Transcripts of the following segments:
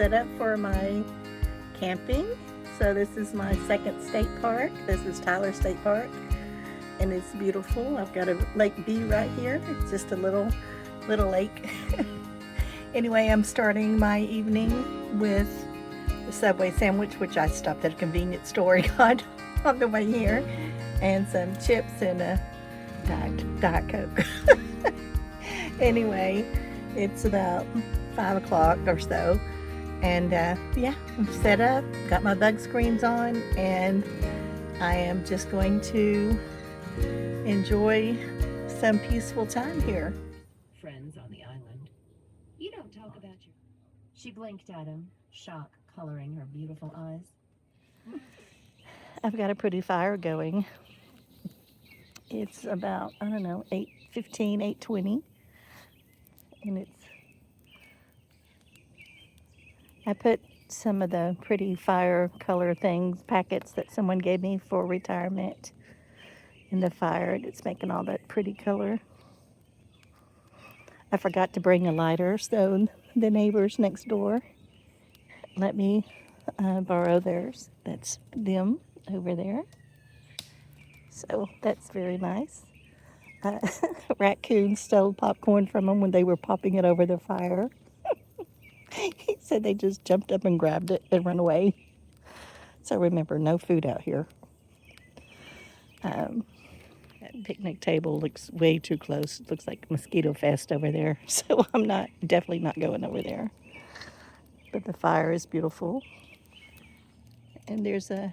set up for my camping. So this is my second state park. This is Tyler State Park, and it's beautiful. I've got a Lake B right here. It's just a little lake. Anyway, I'm starting my evening with the Subway sandwich, which I stopped at a convenience store and got on the way here, and some chips and a Diet Coke. Anyway, it's about 5 o'clock or so, and yeah, I'm set up, got my bug screens on, and I am just going to enjoy some peaceful time here. Friends on the island. You don't talk about your. She blinked at him, shock coloring her beautiful eyes. I've got a pretty fire going. It's about, I don't know, 8:15, 8:20, and I put some of the pretty fire color things, packets that someone gave me for retirement in the fire, and it's making all that pretty color. I forgot to bring a lighter, so the neighbors next door let me borrow theirs. That's them over there. So that's very nice. Raccoons stole popcorn from them when they were popping it over the fire. He said they just jumped up and grabbed it and ran away. So remember, no food out here. That picnic table looks way too close. It looks like mosquito fest over there. So I'm definitely not going over there. But the fire is beautiful. And there's a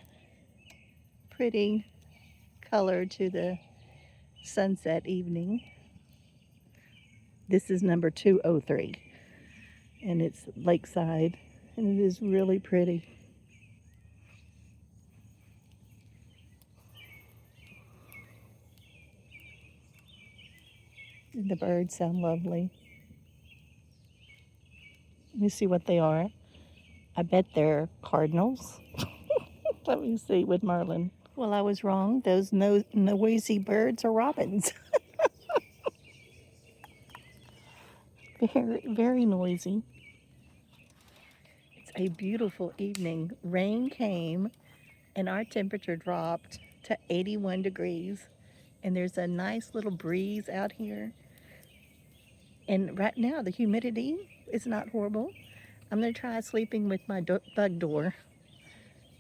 pretty color to the sunset evening. This is number 203. And it's lakeside. And it is really pretty. And the birds sound lovely. Let me see what they are. I bet they're cardinals. Let me see with Marlin. Well, I was wrong. Those noisy birds are robins. Very, very noisy. It's a beautiful evening. Rain came and our temperature dropped to 81 degrees. And there's a nice little breeze out here. And right now the humidity is not horrible. I'm going to try sleeping with my bug door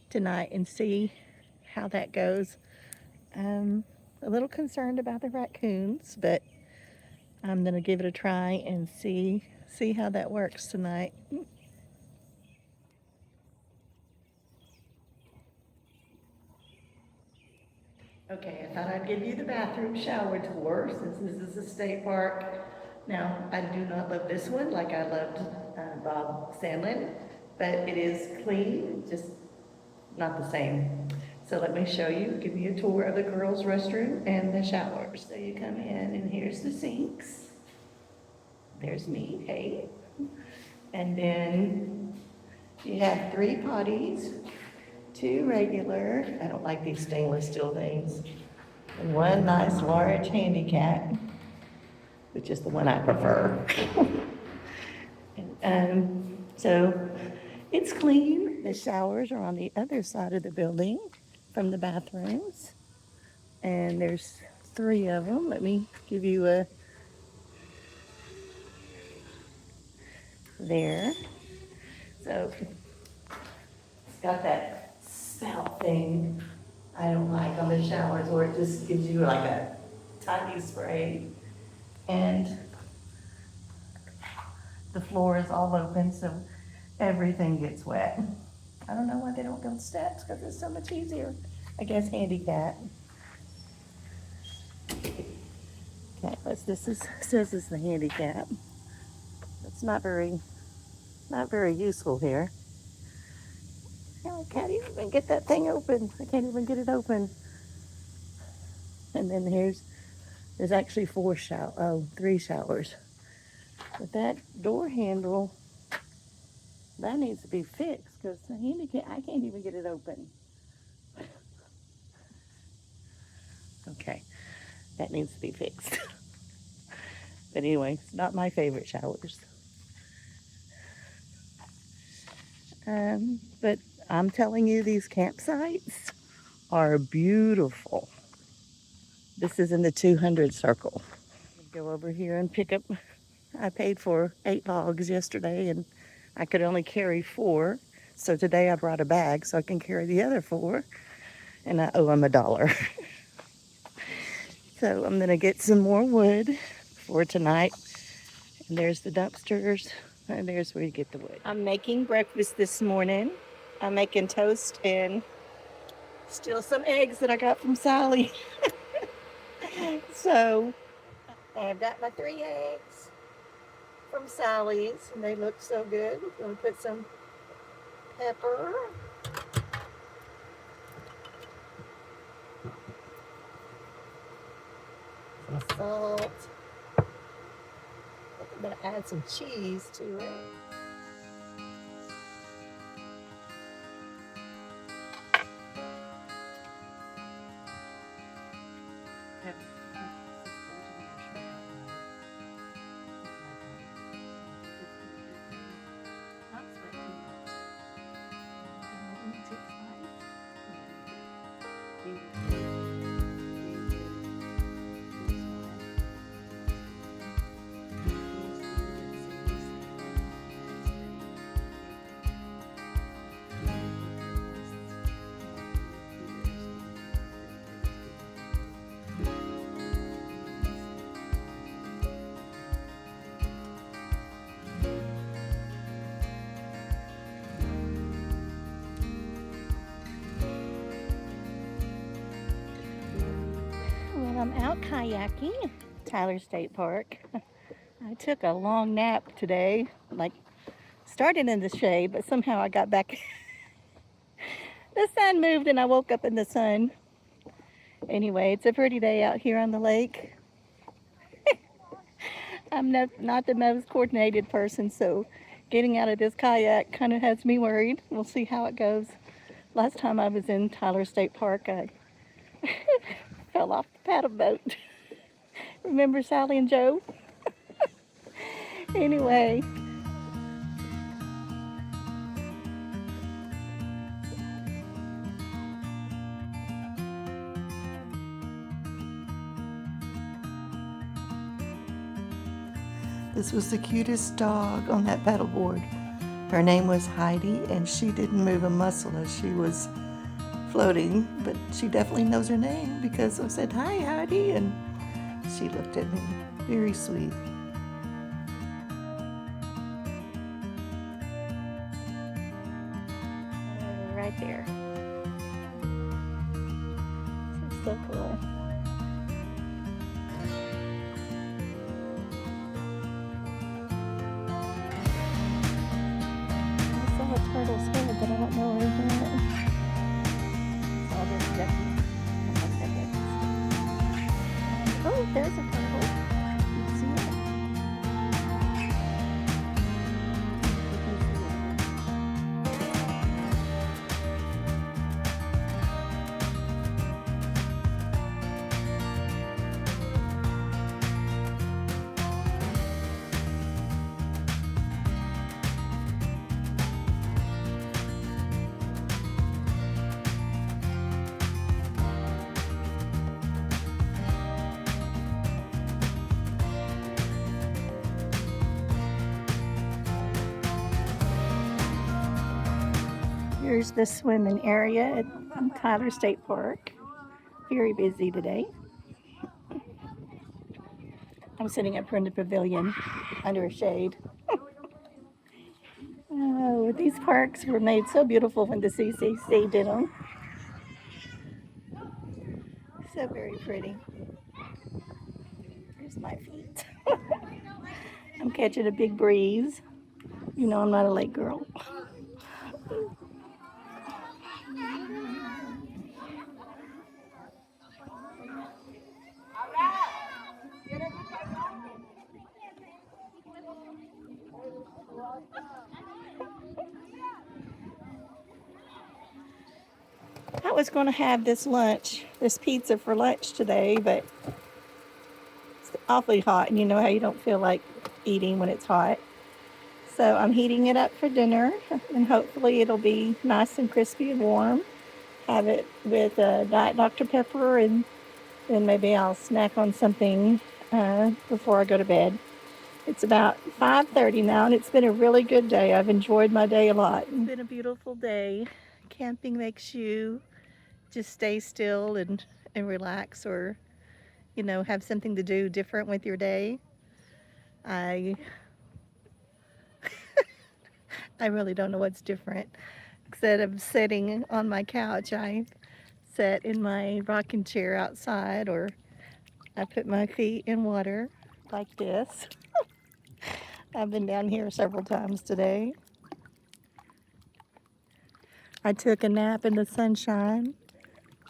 tonight and see how that goes. I'm a little concerned about the raccoons, but I'm going to give it a try and see how that works tonight. Okay, I thought I'd give you the bathroom shower tour since this is a state park. Now, I do not love this one like I loved Bob Sandlin, but it is clean, just not the same. So let me show you, give you a tour of the girls' restroom and the showers. So you come in and here's the sinks. There's me, hey. And then you have 3 potties, 2 regular, I don't like these stainless steel things, and 1 nice large handicap, which is the one I prefer. And so it's clean. The showers are on the other side of the building from the bathrooms, and there's 3 of them. Let me give you a there. So it's got that spout thing I don't like on the showers, where it just gives you like a tiny spray, and the floor is all open, so everything gets wet. I don't know why they don't build steps, because it's so much easier. I guess handicap. Okay, says it's the handicap. It's not very useful here. I can't even get that thing open. I can't even get it open. And then there's actually 3 showers. But that door handle, that needs to be fixed, because the handicap, I can't even get it open. Okay, that needs to be fixed. But anyway, it's not my favorite showers. But I'm telling you, these campsites are beautiful. This is in the 200 circle. Go over here and pick up. I paid for 8 logs yesterday and I could only carry 4. So today I brought a bag so I can carry the other 4. And I owe them $1. So I'm going to get some more wood for tonight. And there's the dumpsters. And there's where you get the wood. I'm making breakfast this morning. I'm making toast and still some eggs that I got from Sally. So I've got my 3 eggs from Sally's, and they look so good. I'm going to put some pepper, some salt. I'm going to add some cheese to it. Well, I'm out kayaking, Tyler State Park. I took a long nap today, like started in the shade, but somehow I got back. The sun moved and I woke up in the sun. Anyway, it's a pretty day out here on the lake. I'm not the most coordinated person, so getting out of this kayak kind of has me worried. We'll see how it goes. Last time I was in Tyler State Park, I fell off the paddle boat. Remember Sally and Joe? Anyway. This was the cutest dog on that paddleboard. Her name was Heidi, and she didn't move a muscle as she was floating, but she definitely knows her name because I said, "Hi, Heidi," and she looked at me. Very sweet. Right there. This is so cool. I saw a turtle's head, but I don't know where it went. Oh, there's Becky. Oh, there's a turtle. You can see it. Here's the swimming area at Tyler State Park. Very busy today. I'm sitting up here in the pavilion under a shade. Oh, these parks were made so beautiful when the CCC did them. So very pretty. Here's my feet. I'm catching a big breeze. You know I'm not a lake girl. I was going to have this pizza for lunch today, but it's awfully hot, and you know how you don't feel like eating when it's hot. So I'm heating it up for dinner, and hopefully it'll be nice and crispy and warm. Have it with Diet Dr. Pepper, and then maybe I'll snack on something before I go to bed. It's about 5:30 now, and it's been a really good day. I've enjoyed my day a lot. It's been a beautiful day. Camping makes you just stay still and relax, or have something to do different with your day. I I really don't know what's different. Instead of sitting on my couch, I sit in my rocking chair outside, or I put my feet in water like this. I've been down here several times today. I took a nap in the sunshine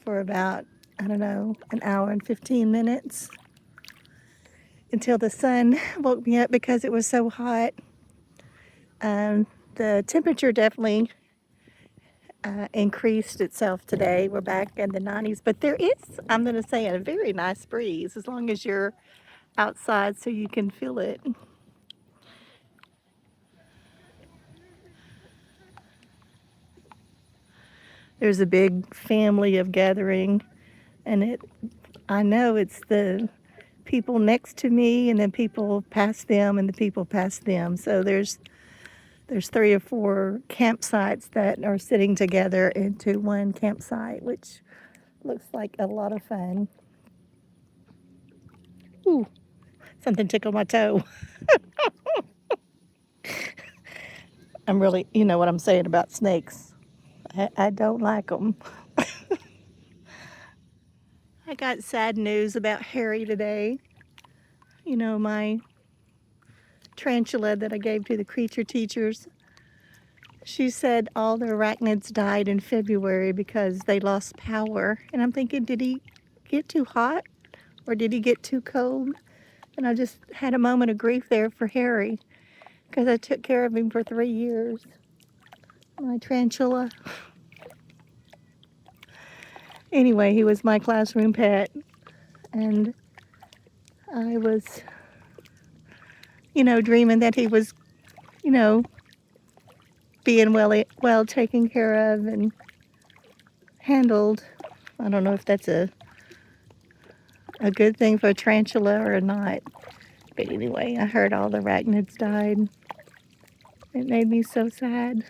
for about, I don't know, an hour and 15 minutes until the sun woke me up because it was so hot. The temperature definitely increased itself today. We're back in the 90s, but there is, I'm going to say, a very nice breeze as long as you're outside so you can feel it. There's a big family of gathering, and I know it's the people next to me and then people past them and the people past them. So there's 3 or 4 campsites that are sitting together into one campsite, which looks like a lot of fun. Ooh, something tickled my toe. I'm really, you know what I'm saying about snakes. I don't like them. I got sad news about Harry today. My tarantula that I gave to the creature teachers. She said all the arachnids died in February because they lost power. And I'm thinking, did he get too hot or did he get too cold? And I just had a moment of grief there for Harry because I took care of him for 3 years. My tarantula. Anyway, he was my classroom pet. And I was, dreaming that he was, you know, being well taken care of and handled. I don't know if that's a good thing for a tarantula or not. But anyway, I heard all the arachnids died. It made me so sad.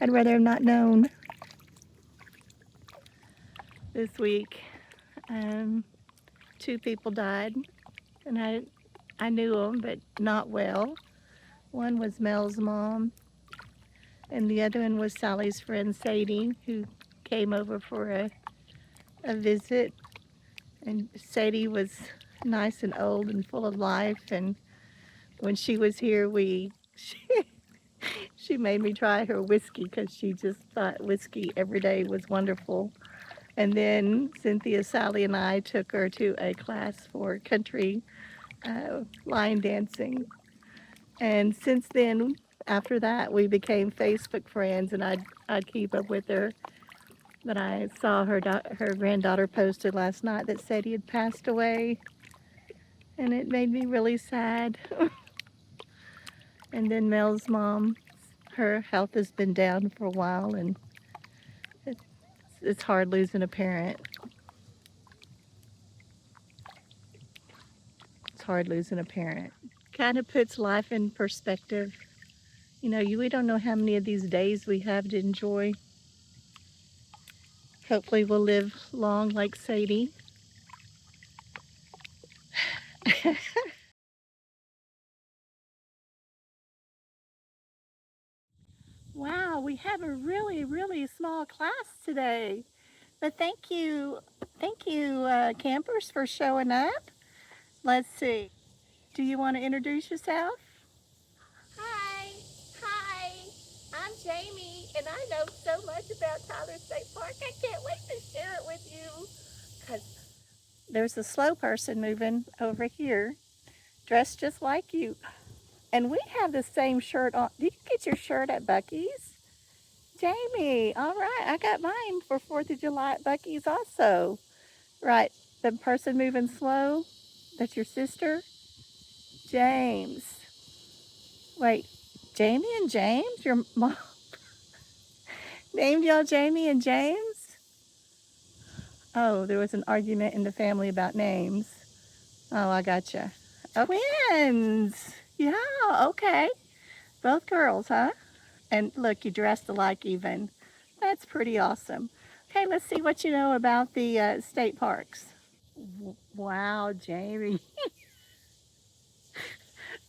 I'd rather have not known. This week, 2 people died, and I knew them, but not well. One was Mel's mom, and the other one was Sally's friend Sadie, who came over for a visit. And Sadie was nice and old and full of life, and when she was here, she made me try her whiskey because she just thought whiskey every day was wonderful. And then Cynthia, Sally, and I took her to a class for country line dancing. And since then, after that, we became Facebook friends, and I'd keep up with her. But I saw her granddaughter posted last night that said he had passed away, and it made me really sad. And then Mel's mom, her health has been down for a while, and it's hard losing a parent. It's hard losing a parent. Kind of puts life in perspective. We don't know how many of these days we have to enjoy. Hopefully we'll live long like Sadie. Wow, we have a really, really small class today. But thank you, campers, for showing up. Let's see. Do you want to introduce yourself? Hi, hi, I'm Jamie, and I know so much about Tyler State Park. I can't wait to share it with you. There's a slow person moving over here, dressed just like you. And we have the same shirt on. Did you get your shirt at Becky's? Jamie, all right. I got mine for 4th of July at Becky's also. Right, the person moving slow, that's your sister? James. Wait, Jamie and James? Your mom named y'all Jamie and James? Oh, there was an argument in the family about names. Oh, I gotcha. Oh, twins. Yeah, okay. Both girls, huh? And look, you dressed alike even. That's pretty awesome. Okay, let's see what you know about the state parks. Wow, Jamie.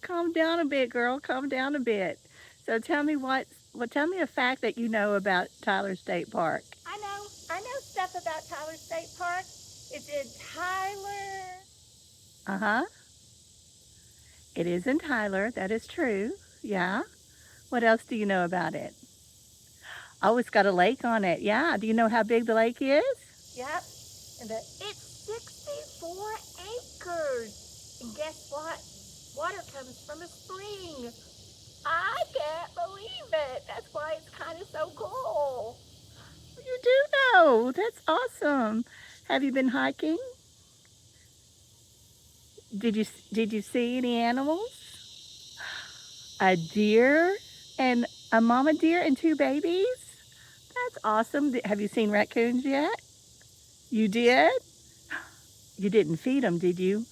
Calm down a bit, girl. Calm down a bit. So tell me tell me a fact that you know about Tyler State Park. I know stuff about Tyler State Park. It's in Tyler. Uh-huh. It is in Tyler. That is true. Yeah. What else do you know about it? Oh, it's got a lake on it. Yeah. Do you know how big the lake is? Yep. It's 64 acres. And guess what? Water comes from a spring. I can't believe it. That's why it's kind of so cool. You do know. That's awesome. Have you been hiking? Did you see any animals? A deer and a mama deer and two babies? That's awesome. Have you seen raccoons yet? You did? You didn't feed them, did you?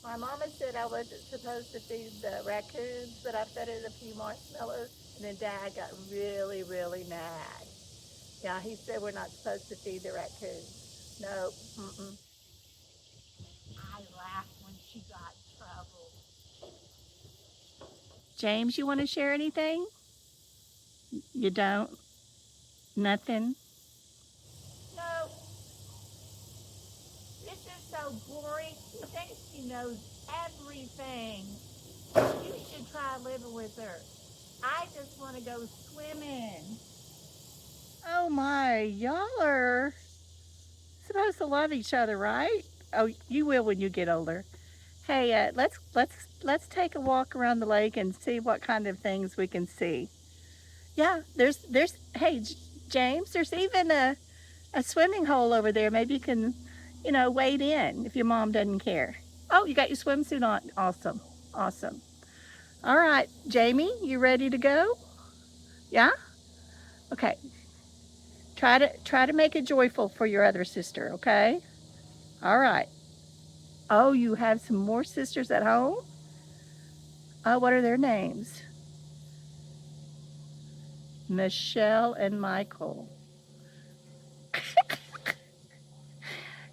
My mama said I wasn't supposed to feed the raccoons, but I fed it a few marshmallows, and then Dad got really, really mad. Yeah, he said we're not supposed to feed the raccoons. No, mm-mm. I laughed when she got in trouble. James, you want to share anything? You don't? Nothing? No, this is so boring. She thinks she knows everything. You should try living with her. I just want to go swimming. Oh my, y'all are supposed to love each other, right? Oh, you will when you get older. Hey, let's take a walk around the lake and see what kind of things we can see. Yeah, hey, James, there's even a swimming hole over there. Maybe you can, wade in if your mom doesn't care. Oh, you got your swimsuit on. Awesome. Awesome. All right, Jamie, you ready to go? Yeah? Okay. Try to make it joyful for your other sister, okay? All right. Oh, you have some more sisters at home? Oh, what are their names? Michelle and Michael.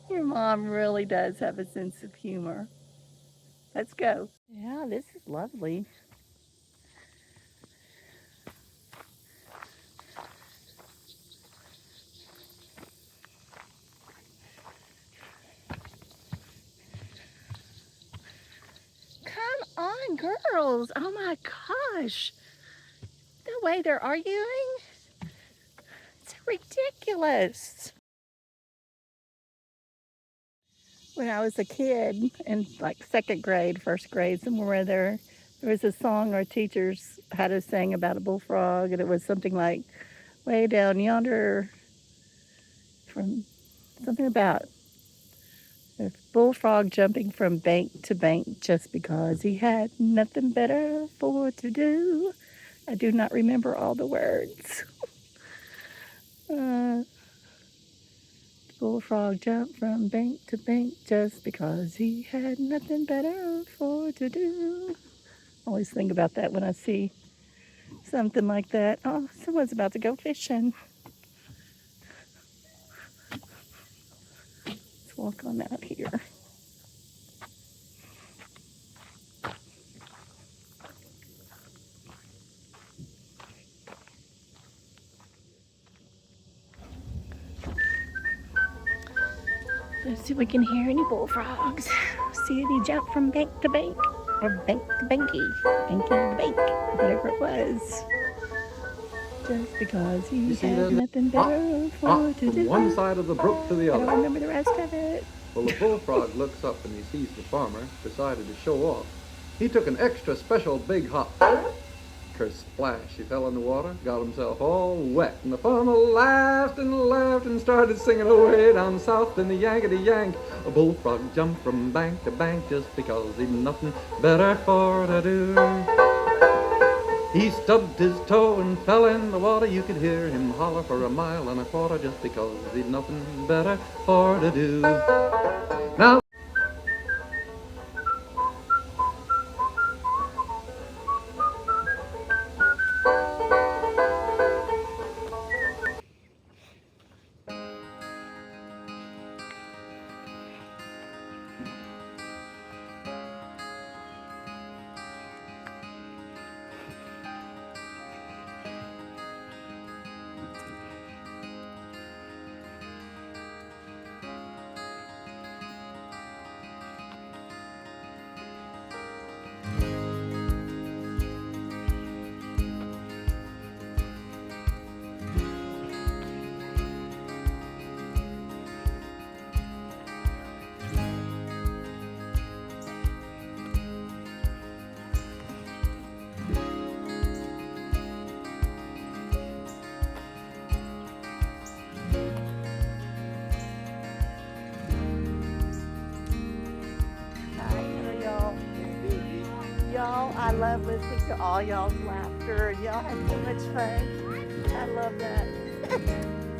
Your mom really does have a sense of humor. Let's go. Yeah, this is lovely. Come on, girls. Oh my gosh. The way they're arguing, it's ridiculous. When I was a kid in like second grade, first grade, somewhere there was a song our teachers had us sing about a bullfrog, and it was something like, way down yonder, from something about a bullfrog jumping from bank to bank just because he had nothing better for to do. I do not remember all the words. Uh, Bullfrog jumped from bank to bank just because he had nothing better for to do. I always think about that when I see something like that. Oh, someone's about to go fishing. Let's walk on out here. Let's see if we can hear any bullfrogs. See any jump from bank to bank, or bank to banky, banky to bank, whatever it was. Just because he had nothing better for to from do. one side of the brook to the I other. don't remember the rest of it. Well, the bullfrog looks up and he sees the farmer, decided to show off. He took an extra special big hop. Kersplash, he fell in the water, got himself all wet, and the farmer laughed and started singing away down south in the Yankety Yank. A bullfrog jumped from bank to bank just because he'd nothing better for to do. He stubbed his toe and fell in the water. You could hear him holler for 1.25 miles just because he'd nothing better for to do. Now, Y'all, I love listening to all y'all's laughter, and y'all have so much fun. I love that.